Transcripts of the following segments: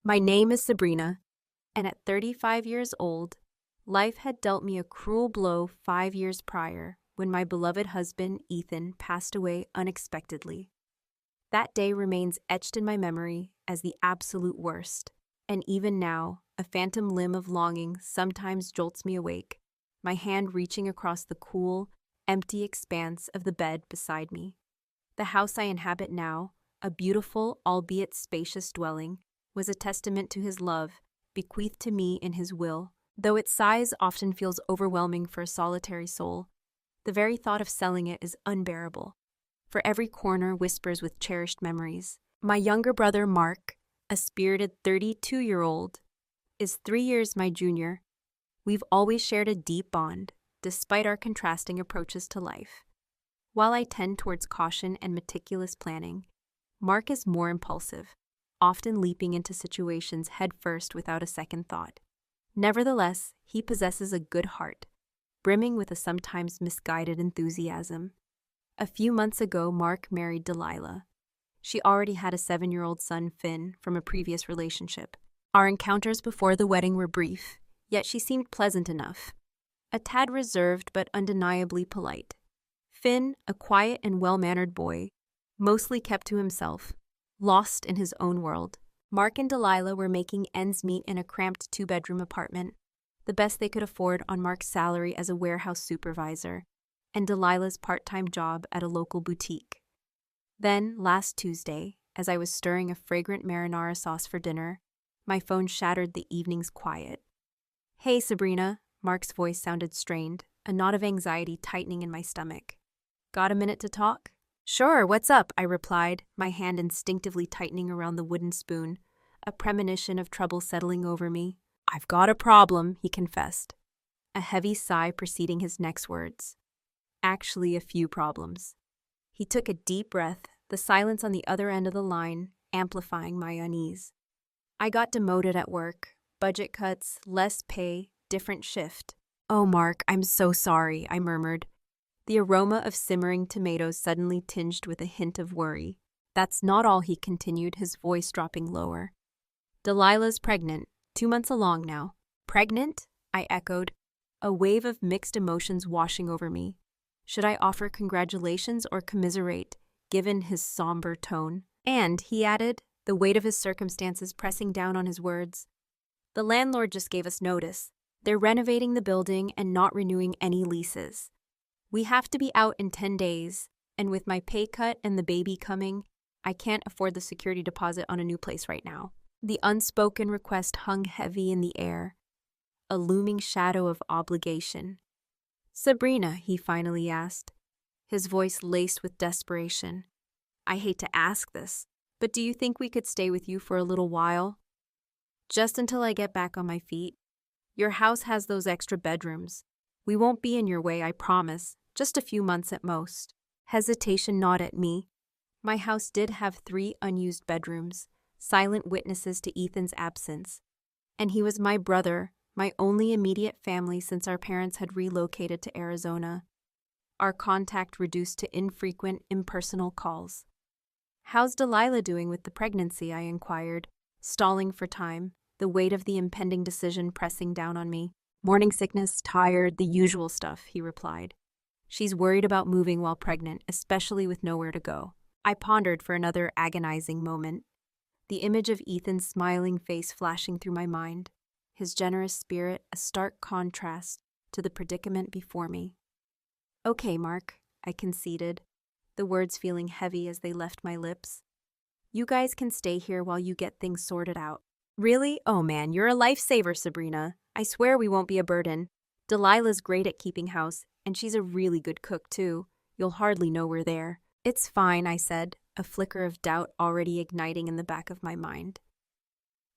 My name is Sabrina, and at 35 years old, life had dealt me a cruel blow 5 years prior when my beloved husband, Ethan, passed away unexpectedly. That day remains etched in my memory as the absolute worst, and even now, a phantom limb of longing sometimes jolts me awake, my hand reaching across the cool, empty expanse of the bed beside me. The house I inhabit now, a beautiful, albeit spacious dwelling, was a testament to his love, bequeathed to me in his will. Though its size often feels overwhelming for a solitary soul, the very thought of selling it is unbearable. For every corner whispers with cherished memories. My younger brother, Mark, a spirited 32-year-old, is 3 years my junior. We've always shared a deep bond, despite our contrasting approaches to life. While I tend towards caution and meticulous planning, Mark is more impulsive, often leaping into situations headfirst without a second thought. Nevertheless, he possesses a good heart, brimming with a sometimes misguided enthusiasm. A few months ago, Mark married Delilah. She already had a 7-year-old son, Finn, from a previous relationship. Our encounters before the wedding were brief, yet she seemed pleasant enough. A tad reserved but undeniably polite. Finn, a quiet and well-mannered boy, mostly kept to himself, lost in his own world. Mark and Delilah were making ends meet in a cramped 2-bedroom apartment, the best they could afford on Mark's salary as a warehouse supervisor, and Delilah's part-time job at a local boutique. Then, last Tuesday, as I was stirring a fragrant marinara sauce for dinner, my phone shattered the evening's quiet. "Hey, Sabrina," Mark's voice sounded strained, a knot of anxiety tightening in my stomach. "Got a minute to talk?" "Sure, what's up?" I replied, my hand instinctively tightening around the wooden spoon, a premonition of trouble settling over me. "I've got a problem," he confessed, a heavy sigh preceding his next words. "Actually, a few problems." He took a deep breath, the silence on the other end of the line amplifying my unease. "I got demoted at work. Budget cuts, less pay, different shift." "Oh, Mark, I'm so sorry," I murmured, the aroma of simmering tomatoes suddenly tinged with a hint of worry. "That's not all," he continued, his voice dropping lower. "Delilah's pregnant, 2 months along now." "Pregnant?" I echoed, a wave of mixed emotions washing over me. Should I offer congratulations or commiserate, given his somber tone? "And," he added, the weight of his circumstances pressing down on his words, "the landlord just gave us notice. They're renovating the building and not renewing any leases. We have to be out in 10 days, and with my pay cut and the baby coming, I can't afford the security deposit on a new place right now." The unspoken request hung heavy in the air, a looming shadow of obligation. "Sabrina," he finally asked, his voice laced with desperation, "I hate to ask this, but do you think we could stay with you for a little while? Just until I get back on my feet? Your house has those extra bedrooms. We won't be in your way, I promise, just a few months at most." Hesitation gnawed at me. My house did have 3 unused bedrooms, silent witnesses to Ethan's absence, and he was my brother, my only immediate family since our parents had relocated to Arizona. Our contact reduced to infrequent, impersonal calls. "How's Delilah doing with the pregnancy?" I inquired, stalling for time, the weight of the impending decision pressing down on me. "Morning sickness, tired, the usual stuff," he replied. "She's worried about moving while pregnant, especially with nowhere to go." I pondered for another agonizing moment, the image of Ethan's smiling face flashing through my mind, his generous spirit a stark contrast to the predicament before me. "Okay, Mark," I conceded, the words feeling heavy as they left my lips. "You guys can stay here while you get things sorted out." "Really? Oh man, you're a lifesaver, Sabrina. I swear we won't be a burden. Delilah's great at keeping house, and she's a really good cook too. You'll hardly know we're there." "It's fine," I said, a flicker of doubt already igniting in the back of my mind.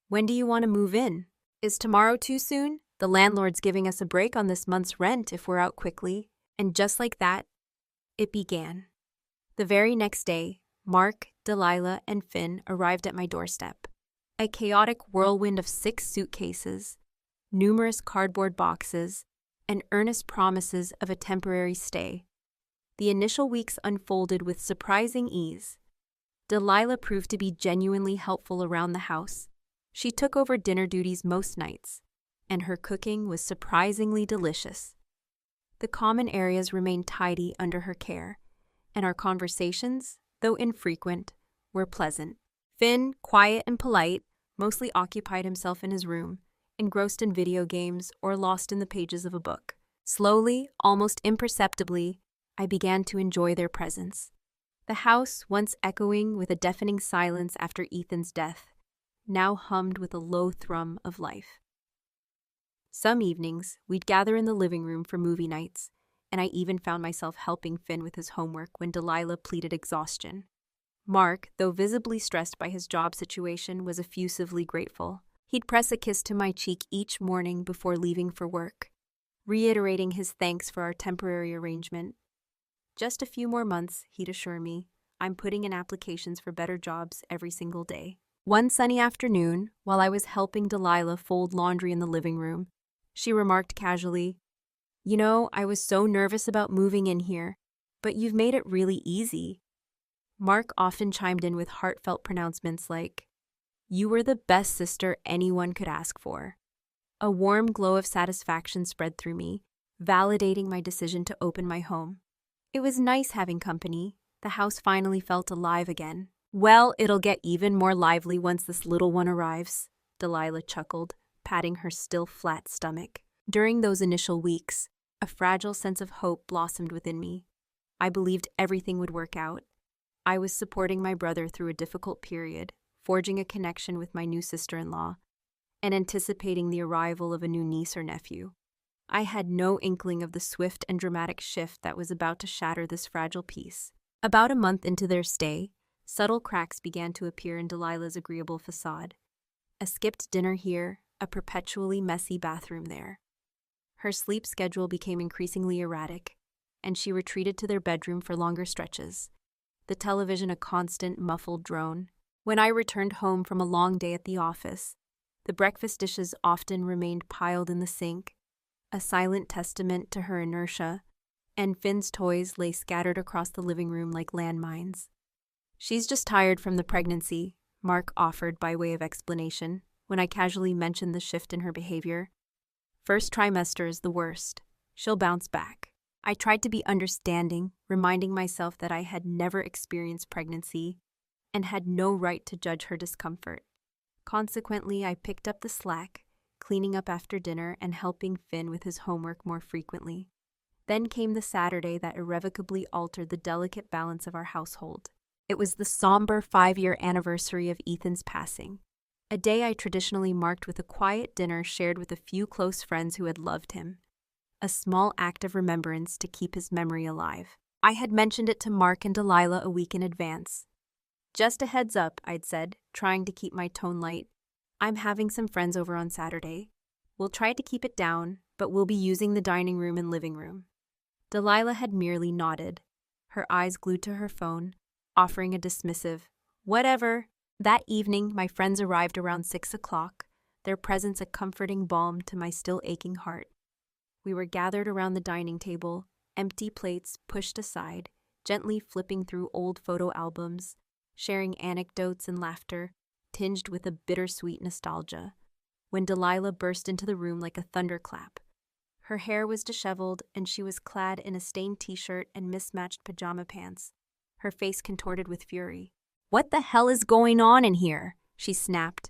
"When do you want to move in? Is tomorrow too soon? The landlord's giving us a break on this month's rent if we're out quickly." And just like that, it began. The very next day, Mark, Delilah, and Finn arrived at my doorstep. A chaotic whirlwind of 6 suitcases, numerous cardboard boxes, and earnest promises of a temporary stay. The initial weeks unfolded with surprising ease. Delilah proved to be genuinely helpful around the house, She took over dinner duties most nights, and her cooking was surprisingly delicious. The common areas remained tidy under her care, and our conversations, though infrequent, were pleasant. Finn, quiet and polite, mostly occupied himself in his room, engrossed in video games or lost in the pages of a book. Slowly, almost imperceptibly, I began to enjoy their presence. The house, once echoing with a deafening silence after Ethan's death, now hummed with a low thrum of life. Some evenings, we'd gather in the living room for movie nights, and I even found myself helping Finn with his homework when Delilah pleaded exhaustion. Mark, though visibly stressed by his job situation, was effusively grateful. He'd press a kiss to my cheek each morning before leaving for work, reiterating his thanks for our temporary arrangement. Just a few more months, he'd assure me. I'm putting in applications for better jobs every single day. One sunny afternoon, while I was helping Delilah fold laundry in the living room, she remarked casually, "You know, I was so nervous about moving in here, but you've made it really easy." Mark often chimed in with heartfelt pronouncements like, "You were the best sister anyone could ask for." A warm glow of satisfaction spread through me, validating my decision to open my home. It was nice having company. The house finally felt alive again. "Well, it'll get even more lively once this little one arrives," Delilah chuckled, patting her still flat stomach. During those initial weeks, a fragile sense of hope blossomed within me. I believed everything would work out. I was supporting my brother through a difficult period, forging a connection with my new sister-in-law, and anticipating the arrival of a new niece or nephew. I had no inkling of the swift and dramatic shift that was about to shatter this fragile peace. About a month into their stay, subtle cracks began to appear in Delilah's agreeable facade. A skipped dinner here, a perpetually messy bathroom there. Her sleep schedule became increasingly erratic, and she retreated to their bedroom for longer stretches, the television a constant, muffled drone. When I returned home from a long day at the office, the breakfast dishes often remained piled in the sink, a silent testament to her inertia, and Finn's toys lay scattered across the living room like landmines. "She's just tired from the pregnancy," Mark offered by way of explanation when I casually mentioned the shift in her behavior. "First trimester is the worst. She'll bounce back." I tried to be understanding, reminding myself that I had never experienced pregnancy and had no right to judge her discomfort. Consequently, I picked up the slack, cleaning up after dinner and helping Finn with his homework more frequently. Then came the Saturday that irrevocably altered the delicate balance of our household. It was the somber 5-year anniversary of Ethan's passing, a day I traditionally marked with a quiet dinner shared with a few close friends who had loved him, a small act of remembrance to keep his memory alive. I had mentioned it to Mark and Delilah a week in advance. "Just a heads up," I'd said, trying to keep my tone light. "I'm having some friends over on Saturday. We'll try to keep it down, but we'll be using the dining room and living room." Delilah had merely nodded, her eyes glued to her phone, offering a dismissive, "Whatever." That evening, my friends arrived around 6 o'clock, their presence a comforting balm to my still aching heart. We were gathered around the dining table, empty plates pushed aside, gently flipping through old photo albums, sharing anecdotes and laughter, tinged with a bittersweet nostalgia, when Delilah burst into the room like a thunderclap. Her hair was disheveled, and she was clad in a stained t-shirt and mismatched pajama pants, her face contorted with fury. "What the hell is going on in here?" she snapped,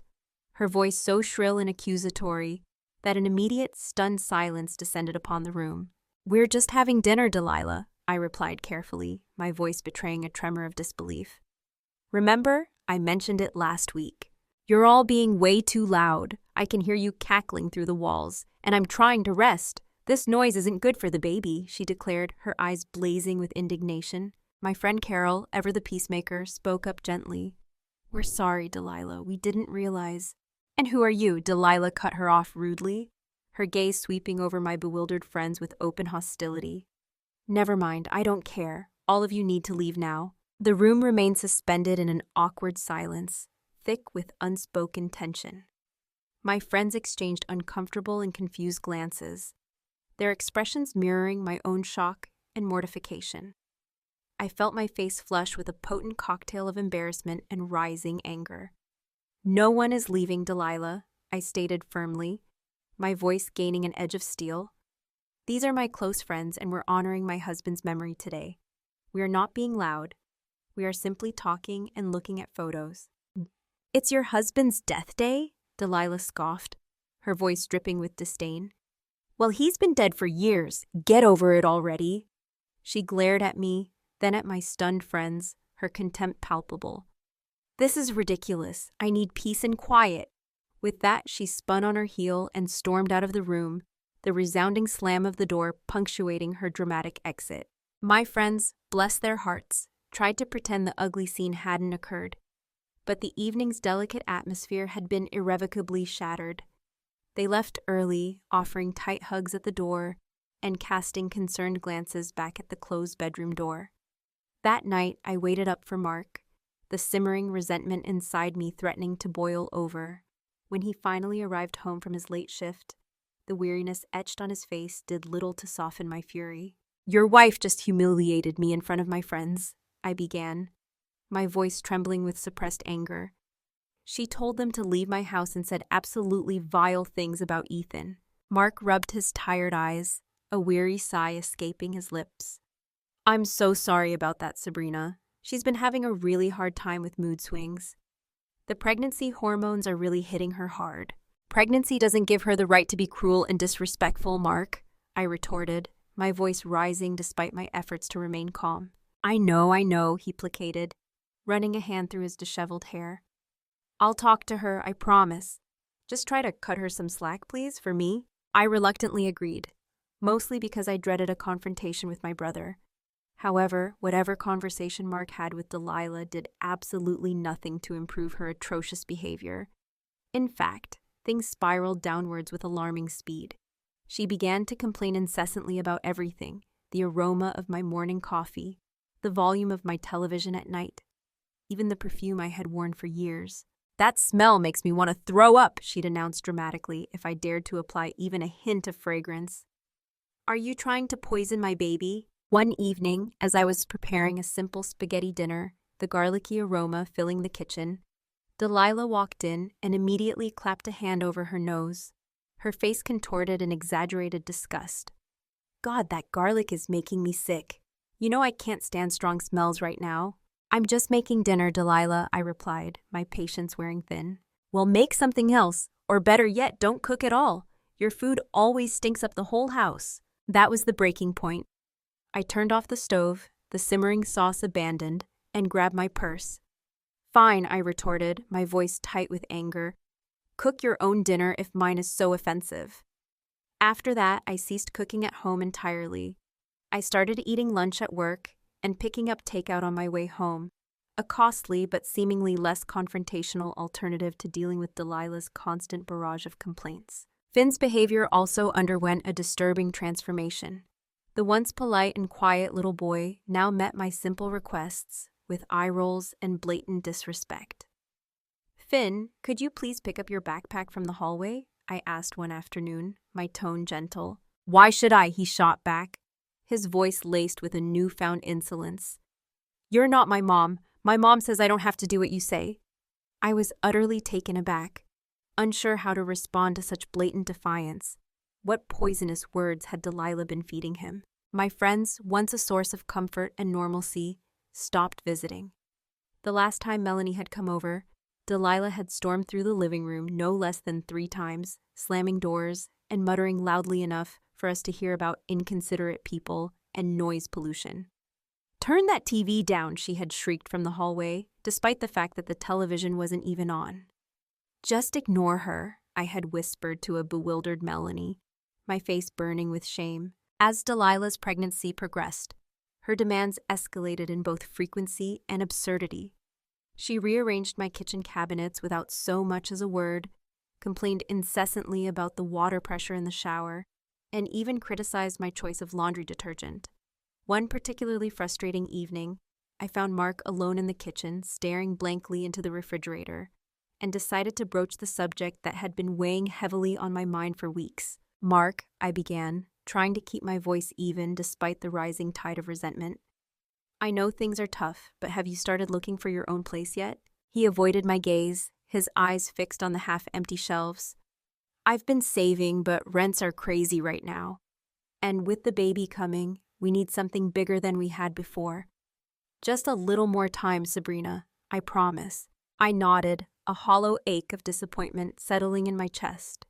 her voice so shrill and accusatory that an immediate, stunned silence descended upon the room. "We're just having dinner, Delilah," I replied carefully, my voice betraying a tremor of disbelief. "Remember, I mentioned it last week. You're all being way too loud. I can hear you cackling through the walls, and I'm trying to rest. This noise isn't good for the baby," she declared, her eyes blazing with indignation. My friend Carol, ever the peacemaker, spoke up gently. "We're sorry, Delilah. We didn't realize." "And who are you?" Delilah cut her off rudely, her gaze sweeping over my bewildered friends with open hostility. "Never mind, I don't care. All of you need to leave now." The room remained suspended in an awkward silence, thick with unspoken tension. My friends exchanged uncomfortable and confused glances, their expressions mirroring my own shock and mortification. I felt my face flush with a potent cocktail of embarrassment and rising anger. No one is leaving, Delilah, I stated firmly, my voice gaining an edge of steel. These are my close friends, and we're honoring my husband's memory today. We are not being loud. We are simply talking and looking at photos. It's your husband's death day? Delilah scoffed, her voice dripping with disdain. Well, he's been dead for years. Get over it already. She glared at me, then at my stunned friends, her contempt palpable. This is ridiculous. I need peace and quiet. With that, she spun on her heel and stormed out of the room, the resounding slam of the door punctuating her dramatic exit. My friends, bless their hearts, tried to pretend the ugly scene hadn't occurred, but the evening's delicate atmosphere had been irrevocably shattered. They left early, offering tight hugs at the door and casting concerned glances back at the closed bedroom door. That night, I waited up for Mark, the simmering resentment inside me threatening to boil over. When he finally arrived home from his late shift, the weariness etched on his face did little to soften my fury. Your wife just humiliated me in front of my friends, I began, my voice trembling with suppressed anger. She told them to leave my house and said absolutely vile things about Ethan. Mark rubbed his tired eyes, a weary sigh escaping his lips. I'm so sorry about that, Sabrina. She's been having a really hard time with mood swings. The pregnancy hormones are really hitting her hard. Pregnancy doesn't give her the right to be cruel and disrespectful, Mark, I retorted, my voice rising despite my efforts to remain calm. I know, he placated, running a hand through his disheveled hair. I'll talk to her, I promise. Just try to cut her some slack, please, for me. I reluctantly agreed, mostly because I dreaded a confrontation with my brother. However, whatever conversation Mark had with Delilah did absolutely nothing to improve her atrocious behavior. In fact, things spiraled downwards with alarming speed. She began to complain incessantly about everything, the aroma of my morning coffee, the volume of my television at night, even the perfume I had worn for years. That smell makes me want to throw up, she'd announce dramatically if I dared to apply even a hint of fragrance. Are you trying to poison my baby? One evening, as I was preparing a simple spaghetti dinner, the garlicky aroma filling the kitchen, Delilah walked in and immediately clapped a hand over her nose, her face contorted in exaggerated disgust. God, that garlic is making me sick. You know I can't stand strong smells right now. I'm just making dinner, Delilah, I replied, my patience wearing thin. Well, make something else, or better yet, don't cook at all. Your food always stinks up the whole house. That was the breaking point. I turned off the stove, the simmering sauce abandoned, and grabbed my purse. Fine, I retorted, my voice tight with anger. Cook your own dinner if mine is so offensive. After that, I ceased cooking at home entirely. I started eating lunch at work and picking up takeout on my way home, a costly but seemingly less confrontational alternative to dealing with Delilah's constant barrage of complaints. Finn's behavior also underwent a disturbing transformation. The once polite and quiet little boy now met my simple requests with eye rolls and blatant disrespect. Finn, could you please pick up your backpack from the hallway? I asked one afternoon, my tone gentle. Why should I? He shot back, his voice laced with a newfound insolence. You're not my mom. My mom says I don't have to do what you say. I was utterly taken aback, unsure how to respond to such blatant defiance. What poisonous words had Delilah been feeding him? My friends, once a source of comfort and normalcy, stopped visiting. The last time Melanie had come over, Delilah had stormed through the living room no less than 3 times, slamming doors and muttering loudly enough for us to hear about inconsiderate people and noise pollution. Turn that TV down, she had shrieked from the hallway, despite the fact that the television wasn't even on. Just ignore her, I had whispered to a bewildered Melanie, my face burning with shame. As Delilah's pregnancy progressed, her demands escalated in both frequency and absurdity. She rearranged my kitchen cabinets without so much as a word, complained incessantly about the water pressure in the shower, and even criticized my choice of laundry detergent. One particularly frustrating evening, I found Mark alone in the kitchen, staring blankly into the refrigerator, and decided to broach the subject that had been weighing heavily on my mind for weeks. Mark, I began, trying to keep my voice even despite the rising tide of resentment. I know things are tough, but have you started looking for your own place yet? He avoided my gaze, his eyes fixed on the half-empty shelves. "I've been saving, but rents are crazy right now. And with the baby coming, we need something bigger than we had before. Just a little more time, Sabrina, I promise." I nodded, a hollow ache of disappointment settling in my chest.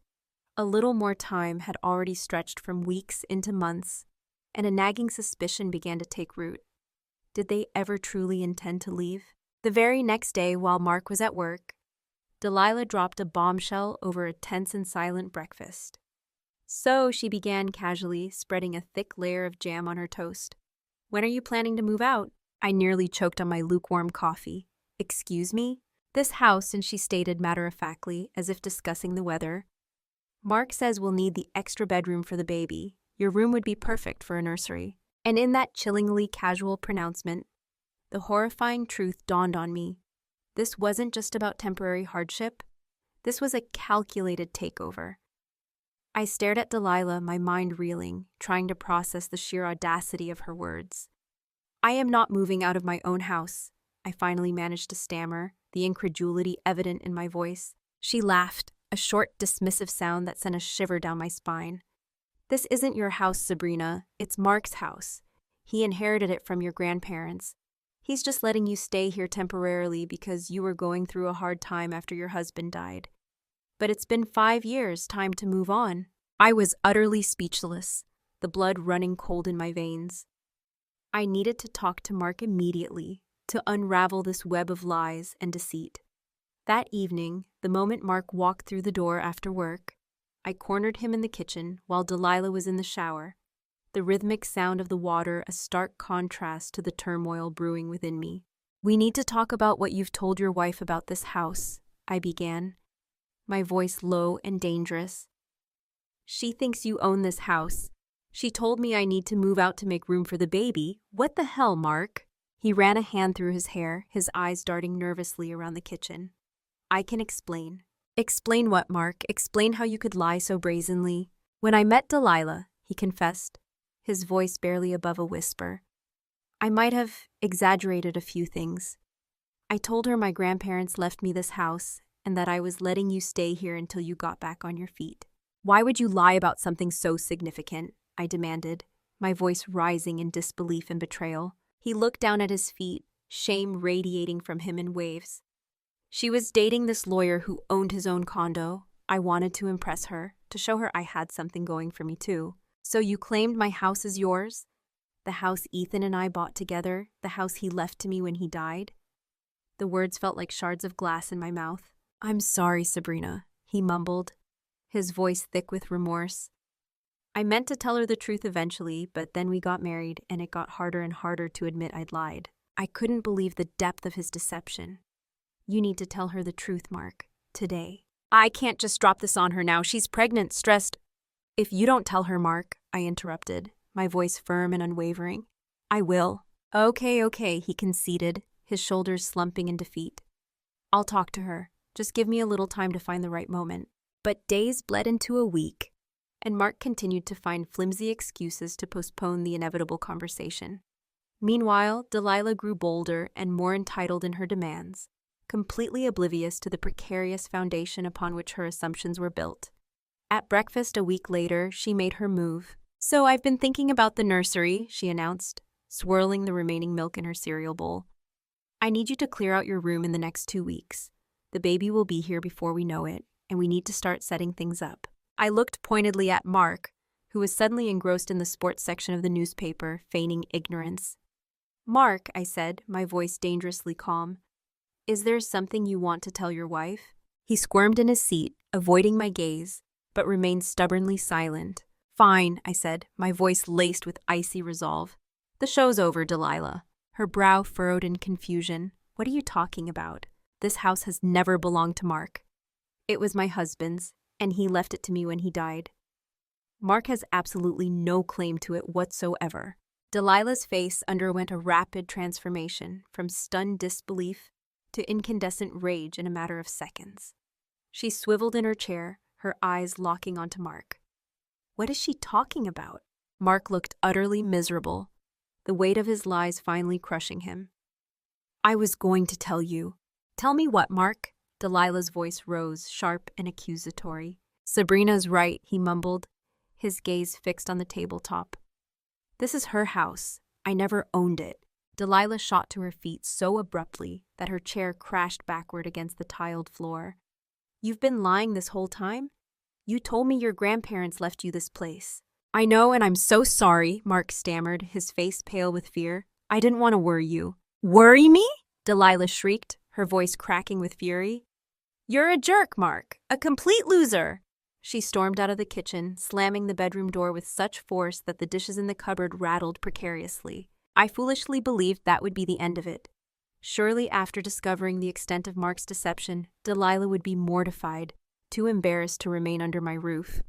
A little more time had already stretched from weeks into months, and a nagging suspicion began to take root. Did they ever truly intend to leave? The very next day, while Mark was at work, Delilah dropped a bombshell over a tense and silent breakfast. "So," she began casually, spreading a thick layer of jam on her toast, "when are you planning to move out?" I nearly choked on my lukewarm coffee. "Excuse me?" "This house," and she stated matter-of-factly, as if discussing the weather. "Mark says we'll need the extra bedroom for the baby. Your room would be perfect for a nursery." And in that chillingly casual pronouncement, the horrifying truth dawned on me. This wasn't just about temporary hardship. This was a calculated takeover. I stared at Delilah, my mind reeling, trying to process the sheer audacity of her words. "I am not moving out of my own house," I finally managed to stammer, the incredulity evident in my voice. She laughed, a short, dismissive sound that sent a shiver down my spine. "This isn't your house, Sabrina. It's Mark's house. He inherited it from your grandparents. He's just letting you stay here temporarily because you were going through a hard time after your husband died. But it's been 5 years, time to move on." I was utterly speechless, the blood running cold in my veins. I needed to talk to Mark immediately, to unravel this web of lies and deceit. That evening, the moment Mark walked through the door after work, I cornered him in the kitchen while Delilah was in the shower, the rhythmic sound of the water a stark contrast to the turmoil brewing within me. "We need to talk about what you've told your wife about this house," I began, my voice low and dangerous. "She thinks you own this house. She told me I need to move out to make room for the baby. What the hell, Mark?" He ran a hand through his hair, his eyes darting nervously around the kitchen. "I can explain." "Explain what, Mark? Explain how you could lie so brazenly." "When I met Delilah," he confessed, his voice barely above a whisper, "I might have exaggerated a few things. I told her my grandparents left me this house and that I was letting you stay here until you got back on your feet." "Why would you lie about something so significant?" I demanded, my voice rising in disbelief and betrayal. He looked down at his feet, shame radiating from him in waves. "She was dating this lawyer who owned his own condo. I wanted to impress her, to show her I had something going for me too." "So you claimed my house is yours? The house Ethan and I bought together, the house he left to me when he died?" The words felt like shards of glass in my mouth. "I'm sorry, Sabrina," he mumbled, his voice thick with remorse. "I meant to tell her the truth eventually, but then we got married and it got harder and harder to admit I'd lied." I couldn't believe the depth of his deception. "You need to tell her the truth, Mark, today." "I can't just drop this on her now. She's pregnant, stressed." "If you don't tell her, Mark," I interrupted, my voice firm and unwavering, "I will." Okay, he conceded, his shoulders slumping in defeat. "I'll talk to her. Just give me a little time to find the right moment." But days bled into a week, and Mark continued to find flimsy excuses to postpone the inevitable conversation. Meanwhile, Delilah grew bolder and more entitled in her demands, completely oblivious to the precarious foundation upon which her assumptions were built. At breakfast a week later, she made her move. "So I've been thinking about the nursery," she announced, swirling the remaining milk in her cereal bowl. "I need you to clear out your room in the next 2 weeks. The baby will be here before we know it, and we need to start setting things up." I looked pointedly at Mark, who was suddenly engrossed in the sports section of the newspaper, feigning ignorance. "Mark," I said, my voice dangerously calm, "is there something you want to tell your wife?" He squirmed in his seat, avoiding my gaze, but remained stubbornly silent. "Fine," I said, my voice laced with icy resolve. "The show's over, Delilah." Her brow furrowed in confusion. "What are you talking about? This house has never belonged to Mark. It was my husband's, and he left it to me when he died. Mark has absolutely no claim to it whatsoever." Delilah's face underwent a rapid transformation from stunned disbelief to incandescent rage in a matter of seconds. She swiveled in her chair, her eyes locking onto Mark. "What is she talking about?" Mark looked utterly miserable, the weight of his lies finally crushing him. "I was going to tell you." "Tell me what, Mark?" Delilah's voice rose, sharp and accusatory. Sabrina's right, he mumbled, his gaze fixed on the tabletop. This is her house. I never owned it. Delilah shot to her feet so abruptly that her chair crashed backward against the tiled floor. You've been lying this whole time? You told me your grandparents left you this place. I know, and I'm so sorry, Mark stammered, his face pale with fear. I didn't want to worry you. Worry me? Delilah shrieked, her voice cracking with fury. You're a jerk, Mark. A complete loser. She stormed out of the kitchen, slamming the bedroom door with such force that the dishes in the cupboard rattled precariously. I foolishly believed that would be the end of it. Surely after discovering the extent of Mark's deception, Delilah would be mortified, too embarrassed to remain under my roof.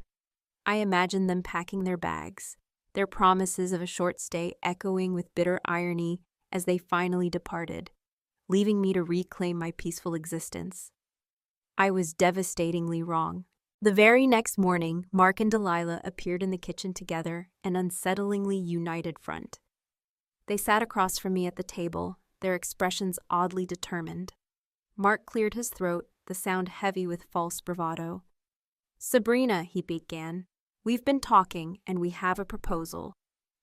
I imagined them packing their bags, their promises of a short stay echoing with bitter irony as they finally departed, leaving me to reclaim my peaceful existence. I was devastatingly wrong. The very next morning, Mark and Delilah appeared in the kitchen together, an unsettlingly united front. They sat across from me at the table, their expressions oddly determined. Mark cleared his throat, the sound heavy with false bravado. Sabrina, he began, we've been talking and we have a proposal.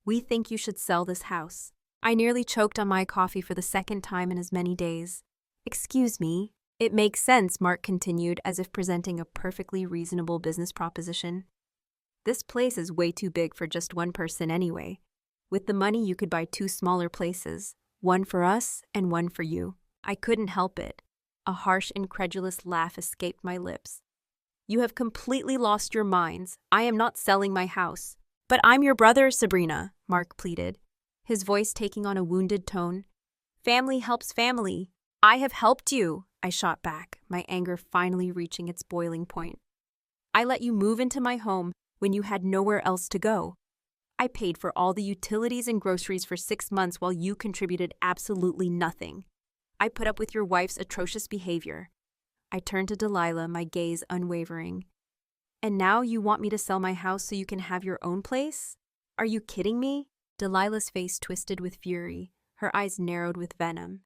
We think you should sell this house. I nearly choked on my coffee for the second time in as many days. Excuse me. It makes sense, Mark continued, as if presenting a perfectly reasonable business proposition. This place is way too big for just one person anyway. With the money, you could buy 2 smaller places, one for us and one for you. I couldn't help it. A harsh, incredulous laugh escaped my lips. You have completely lost your minds. I am not selling my house. But I'm your brother, Sabrina, Mark pleaded, his voice taking on a wounded tone. Family helps family. I have helped you, I shot back, my anger finally reaching its boiling point. I let you move into my home when you had nowhere else to go. I paid for all the utilities and groceries for 6 months while you contributed absolutely nothing. I put up with your wife's atrocious behavior. I turned to Delilah, my gaze unwavering. And now you want me to sell my house so you can have your own place? Are you kidding me? Delilah's face twisted with fury, her eyes narrowed with venom.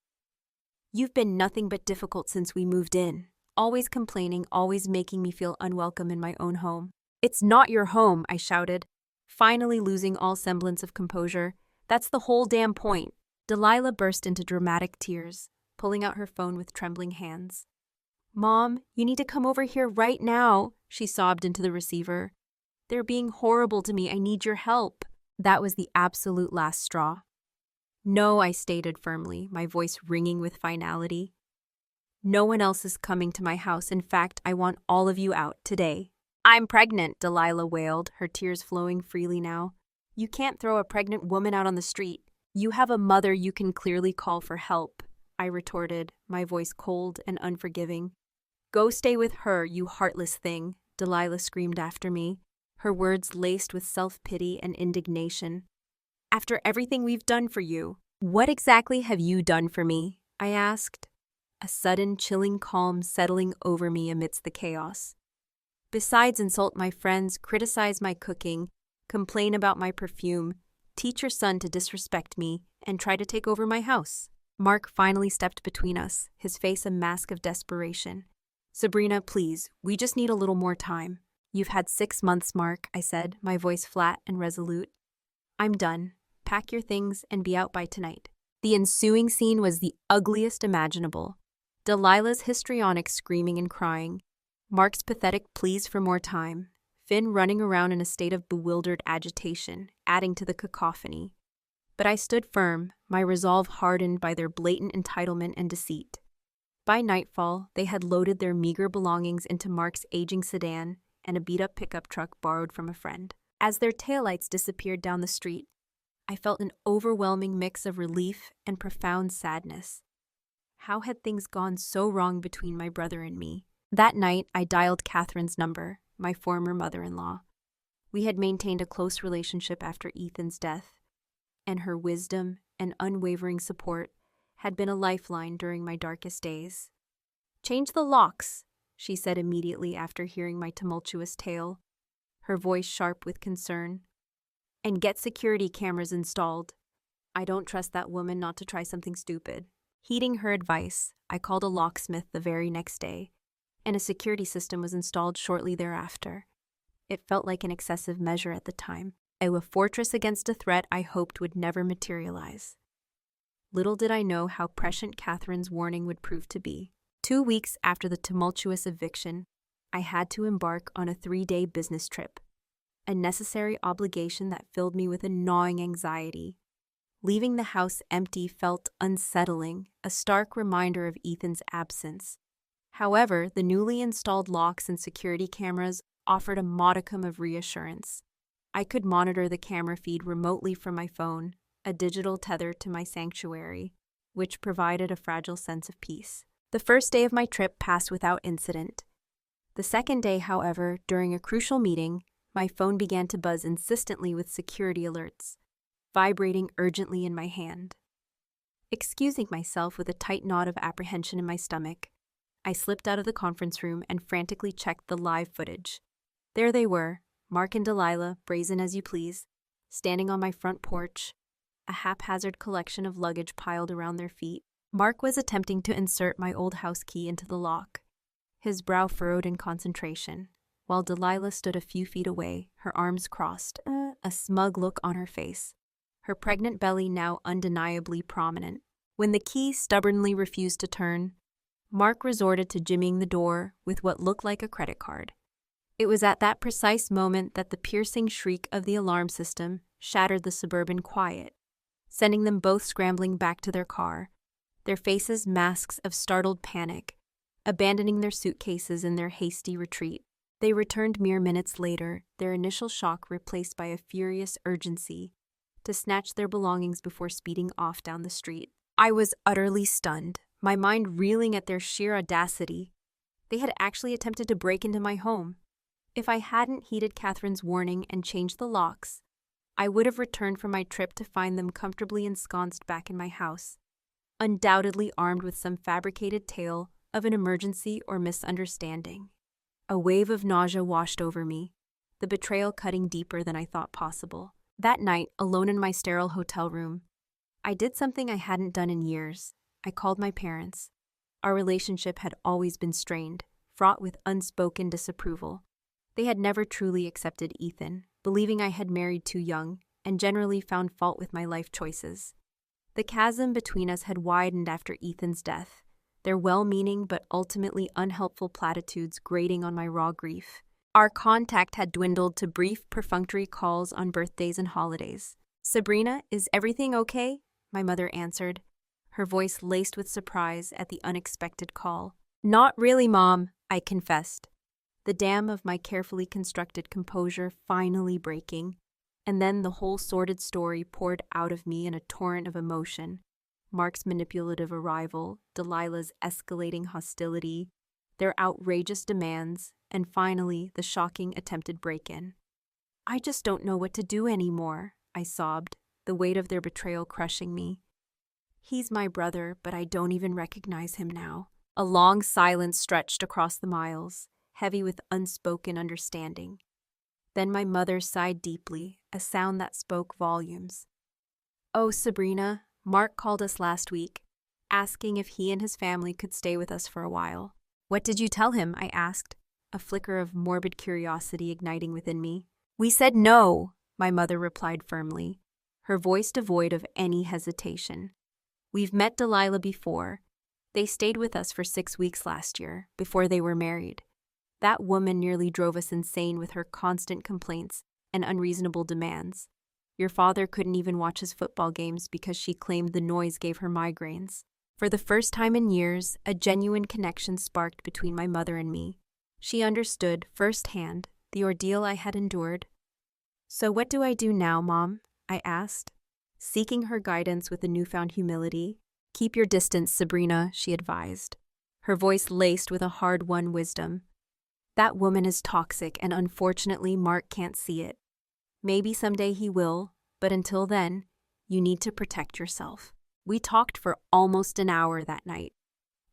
You've been nothing but difficult since we moved in. Always complaining, always making me feel unwelcome in my own home. It's not your home, I shouted, finally losing all semblance of composure. That's the whole damn point. Delilah burst into dramatic tears, pulling out her phone with trembling hands. Mom, you need to come over here right now, she sobbed into the receiver. They're being horrible to me. I need your help. That was the absolute last straw. No, I stated firmly, my voice ringing with finality. No one else is coming to my house. In fact, I want all of you out today. I'm pregnant, Delilah wailed, her tears flowing freely now. You can't throw a pregnant woman out on the street. You have a mother you can clearly call for help, I retorted, my voice cold and unforgiving. Go stay with her, you heartless thing, Delilah screamed after me, her words laced with self-pity and indignation. After everything we've done for you, what exactly have you done for me? I asked, a sudden chilling calm settling over me amidst the chaos. Besides insult my friends, criticize my cooking, complain about my perfume, teach your son to disrespect me, and try to take over my house. Mark finally stepped between us, his face a mask of desperation. Sabrina, please, we just need a little more time. You've had 6 months, Mark, I said, my voice flat and resolute. I'm done. Pack your things and be out by tonight. The ensuing scene was the ugliest imaginable. Delilah's histrionic screaming and crying, Mark's pathetic pleas for more time, Finn running around in a state of bewildered agitation, adding to the cacophony. But I stood firm, my resolve hardened by their blatant entitlement and deceit. By nightfall, they had loaded their meager belongings into Mark's aging sedan and a beat-up pickup truck borrowed from a friend. As their taillights disappeared down the street, I felt an overwhelming mix of relief and profound sadness. How had things gone so wrong between my brother and me? That night, I dialed Catherine's number, my former mother-in-law. We had maintained a close relationship after Ethan's death, and her wisdom and unwavering support had been a lifeline during my darkest days. Change the locks, she said immediately after hearing my tumultuous tale, her voice sharp with concern. And get security cameras installed. I don't trust that woman not to try something stupid. Heeding her advice, I called a locksmith the very next day, and a security system was installed shortly thereafter. It felt like an excessive measure at the time, a fortress against a threat I hoped would never materialize. Little did I know how prescient Catherine's warning would prove to be. 2 weeks after the tumultuous eviction, I had to embark on a 3-day business trip, a necessary obligation that filled me with a gnawing anxiety. Leaving the house empty felt unsettling, a stark reminder of Ethan's absence. However, the newly installed locks and security cameras offered a modicum of reassurance. I could monitor the camera feed remotely from my phone, a digital tether to my sanctuary, which provided a fragile sense of peace. The first day of my trip passed without incident. The second day, however, during a crucial meeting, my phone began to buzz insistently with security alerts, vibrating urgently in my hand. Excusing myself with a tight knot of apprehension in my stomach, I slipped out of the conference room and frantically checked the live footage. There they were, Mark and Delilah, brazen as you please, standing on my front porch, a haphazard collection of luggage piled around their feet. Mark was attempting to insert my old house key into the lock, his brow furrowed in concentration, while Delilah stood a few feet away, her arms crossed, a smug look on her face, her pregnant belly now undeniably prominent. When the key stubbornly refused to turn, Mark resorted to jimmying the door with what looked like a credit card. It was at that precise moment that the piercing shriek of the alarm system shattered the suburban quiet, sending them both scrambling back to their car, their faces masks of startled panic, abandoning their suitcases in their hasty retreat. They returned mere minutes later, their initial shock replaced by a furious urgency to snatch their belongings before speeding off down the street. I was utterly stunned, my mind reeling at their sheer audacity. They had actually attempted to break into my home. If I hadn't heeded Catherine's warning and changed the locks, I would have returned from my trip to find them comfortably ensconced back in my house, undoubtedly armed with some fabricated tale of an emergency or misunderstanding. A wave of nausea washed over me, the betrayal cutting deeper than I thought possible. That night, alone in my sterile hotel room, I did something I hadn't done in years. I called my parents. Our relationship had always been strained, fraught with unspoken disapproval. They had never truly accepted Ethan, believing I had married too young, and generally found fault with my life choices. The chasm between us had widened after Ethan's death, their well-meaning but ultimately unhelpful platitudes grating on my raw grief. Our contact had dwindled to brief, perfunctory calls on birthdays and holidays. "Sabrina, is everything okay?" my mother answered, her voice laced with surprise at the unexpected call. "Not really, Mom," I confessed, the dam of my carefully constructed composure finally breaking. And then the whole sordid story poured out of me in a torrent of emotion. Mark's manipulative arrival, Delilah's escalating hostility, their outrageous demands, and finally the shocking attempted break-in. "I just don't know what to do anymore," I sobbed, the weight of their betrayal crushing me. "He's my brother, but I don't even recognize him now." A long silence stretched across the miles, heavy with unspoken understanding. Then my mother sighed deeply, a sound that spoke volumes. "Oh, Sabrina, Mark called us last week, asking if he and his family could stay with us for a while." "What did you tell him?" I asked, a flicker of morbid curiosity igniting within me. "We said no," my mother replied firmly, her voice devoid of any hesitation. "We've met Delilah before. They stayed with us for 6 weeks last year, before they were married. That woman nearly drove us insane with her constant complaints and unreasonable demands. Your father couldn't even watch his football games because she claimed the noise gave her migraines." For the first time in years, a genuine connection sparked between my mother and me. She understood, firsthand, the ordeal I had endured. "So what do I do now, Mom?" I asked, seeking her guidance with a newfound humility. "Keep your distance, Sabrina," she advised, her voice laced with a hard-won wisdom. "That woman is toxic, and unfortunately Mark can't see it. Maybe someday he will, but until then, you need to protect yourself." We talked for almost an hour that night,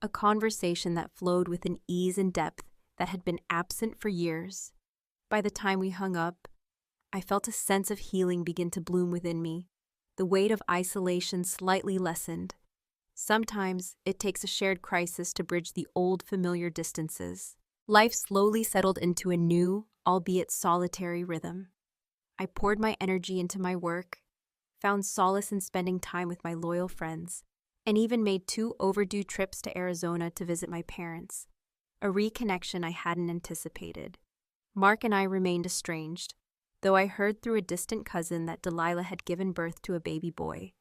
a conversation that flowed with an ease and depth that had been absent for years. By the time we hung up, I felt a sense of healing begin to bloom within me, the weight of isolation slightly lessened. Sometimes it takes a shared crisis to bridge the old familiar distances. Life slowly settled into a new, albeit solitary rhythm. I poured my energy into my work, found solace in spending time with my loyal friends, and even made 2 overdue trips to Arizona to visit my parents, a reconnection I hadn't anticipated. Mark and I remained estranged, though I heard through a distant cousin that Delilah had given birth to a baby boy.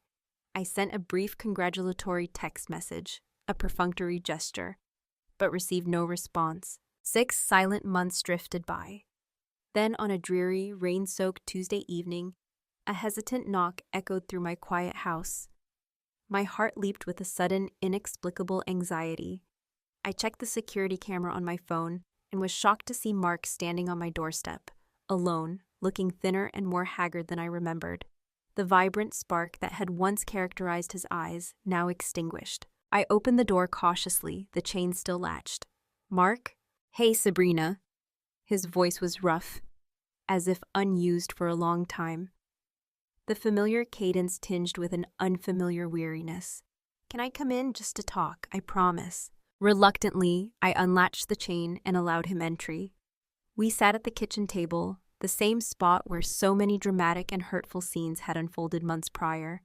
I sent a brief congratulatory text message, a perfunctory gesture, but received no response. 6 silent months drifted by. Then, on a dreary, rain-soaked Tuesday evening, a hesitant knock echoed through my quiet house. My heart leaped with a sudden, inexplicable anxiety. I checked the security camera on my phone and was shocked to see Mark standing on my doorstep, alone, looking thinner and more haggard than I remembered. The vibrant spark that had once characterized his eyes, now extinguished. I opened the door cautiously, the chain still latched. "Mark?" "Hey, Sabrina." His voice was rough, as if unused for a long time. The familiar cadence tinged with an unfamiliar weariness. "Can I come in just to talk? I promise." Reluctantly, I unlatched the chain and allowed him entry. We sat at the kitchen table, the same spot where so many dramatic and hurtful scenes had unfolded months prior,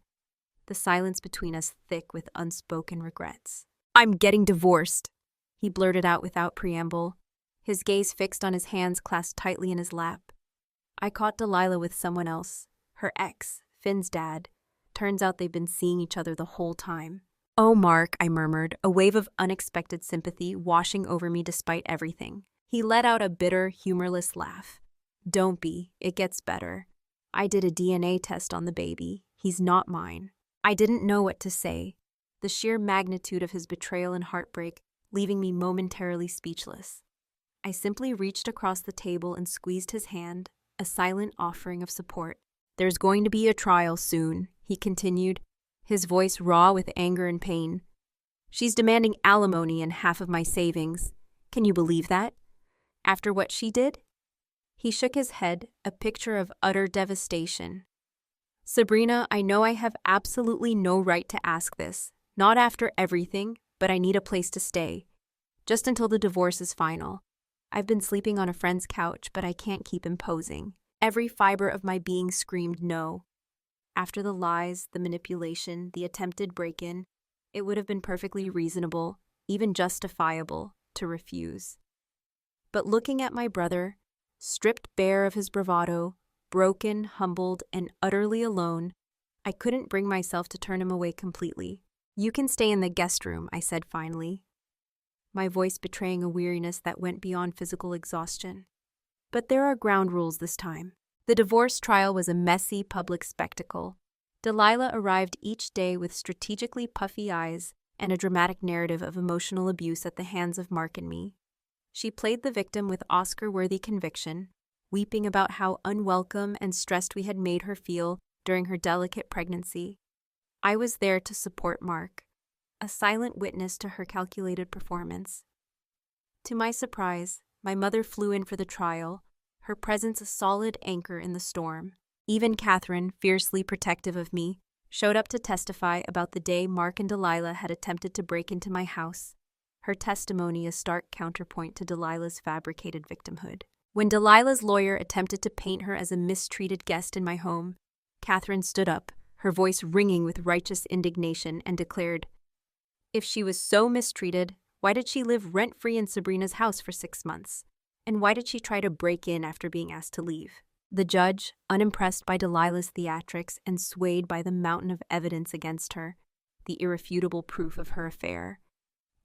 the silence between us thick with unspoken regrets. "I'm getting divorced," he blurted out without preamble, his gaze fixed on his hands clasped tightly in his lap. I caught Delilah with someone else, her ex, Finn's dad. Turns out they've been seeing each other the whole time. "Oh, Mark," I murmured, a wave of unexpected sympathy washing over me despite everything. He let out a bitter, humorless laugh. "Don't be. It gets better. I did a DNA test on the baby. He's not mine." I didn't know what to say, the sheer magnitude of his betrayal and heartbreak leaving me momentarily speechless. I simply reached across the table and squeezed his hand, a silent offering of support. "There's going to be a trial soon," he continued, his voice raw with anger and pain. "She's demanding alimony and half of my savings. Can you believe that? After what she did?" He shook his head, a picture of utter devastation. "Sabrina, I know I have absolutely no right to ask this. Not after everything, but I need a place to stay. Just until the divorce is final. I've been sleeping on a friend's couch, but I can't keep imposing." Every fiber of my being screamed no. After the lies, the manipulation, the attempted break-in, it would have been perfectly reasonable, even justifiable, to refuse. But looking at my brother, stripped bare of his bravado, broken, humbled, and utterly alone, I couldn't bring myself to turn him away completely. "You can stay in the guest room," I said finally, my voice betraying a weariness that went beyond physical exhaustion. But there are ground rules this time. The divorce trial was a messy public spectacle. Delilah arrived each day with strategically puffy eyes and a dramatic narrative of emotional abuse at the hands of Mark and me. She played the victim with Oscar-worthy conviction, weeping about how unwelcome and stressed we had made her feel during her delicate pregnancy. I was there to support Mark, a silent witness to her calculated performance. To my surprise, my mother flew in for the trial, her presence a solid anchor in the storm. Even Catherine, fiercely protective of me, showed up to testify about the day Mark and Delilah had attempted to break into my house, her testimony a stark counterpoint to Delilah's fabricated victimhood. When Delilah's lawyer attempted to paint her as a mistreated guest in my home, Catherine stood up, her voice ringing with righteous indignation, and declared, "If she was so mistreated, why did she live rent-free in Sabrina's house for 6 months? And why did she try to break in after being asked to leave?" The judge, unimpressed by Delilah's theatrics and swayed by the mountain of evidence against her, the irrefutable proof of her affair,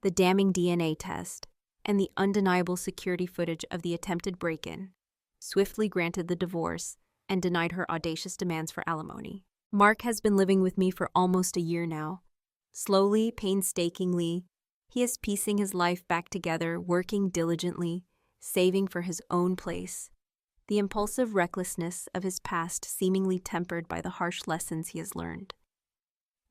the damning DNA test, and the undeniable security footage of the attempted break-in, swiftly granted the divorce and denied her audacious demands for alimony. Mark has been living with me for almost a year now. Slowly, painstakingly, he is piecing his life back together, working diligently, saving for his own place, the impulsive recklessness of his past seemingly tempered by the harsh lessons he has learned.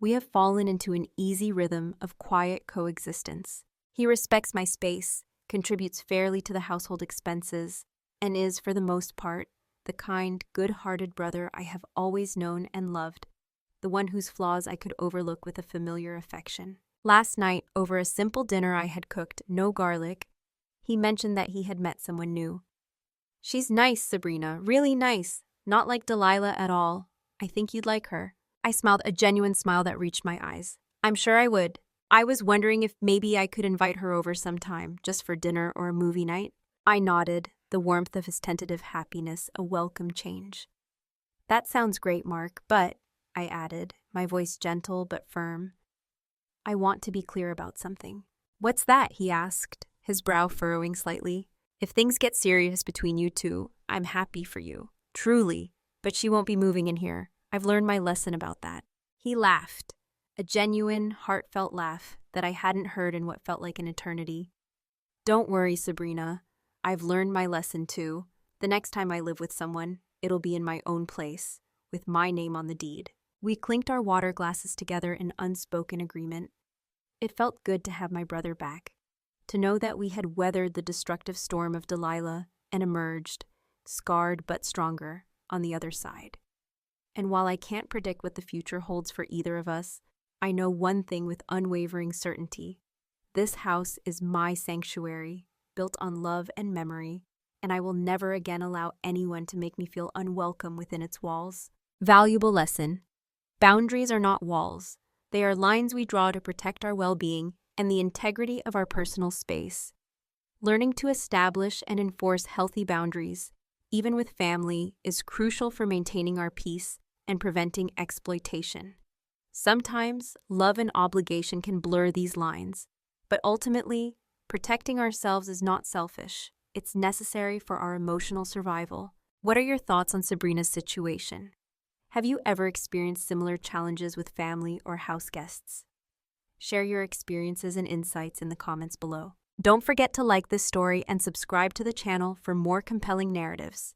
We have fallen into an easy rhythm of quiet coexistence. He respects my space, contributes fairly to the household expenses, and is, for the most part, the kind, good-hearted brother I have always known and loved, the one whose flaws I could overlook with a familiar affection. Last night, over a simple dinner I had cooked, no garlic, he mentioned that he had met someone new. "She's nice, Sabrina, really nice. Not like Delilah at all. I think you'd like her." I smiled, a genuine smile that reached my eyes. "I'm sure I would. I was wondering if maybe I could invite her over sometime, just for dinner or a movie night." I nodded, the warmth of his tentative happiness a welcome change. "That sounds great, Mark, but," I added, my voice gentle but firm, "I want to be clear about something." "What's that?" he asked, his brow furrowing slightly. "If things get serious between you two, I'm happy for you. Truly. But she won't be moving in here. I've learned my lesson about that." He laughed, a genuine, heartfelt laugh that I hadn't heard in what felt like an eternity. "Don't worry, Sabrina. I've learned my lesson too. The next time I live with someone, it'll be in my own place, with my name on the deed." We clinked our water glasses together in unspoken agreement. It felt good to have my brother back, to know that we had weathered the destructive storm of Delilah and emerged, scarred but stronger, on the other side. And while I can't predict what the future holds for either of us, I know one thing with unwavering certainty. This house is my sanctuary, built on love and memory, and I will never again allow anyone to make me feel unwelcome within its walls. Valuable lesson. Boundaries are not walls. They are lines we draw to protect our well-being and the integrity of our personal space. Learning to establish and enforce healthy boundaries, even with family, is crucial for maintaining our peace and preventing exploitation. Sometimes, love and obligation can blur these lines, but ultimately, protecting ourselves is not selfish. It's necessary for our emotional survival. What are your thoughts on Sabrina's situation? Have you ever experienced similar challenges with family or house guests? Share your experiences and insights in the comments below. Don't forget to like this story and subscribe to the channel for more compelling narratives.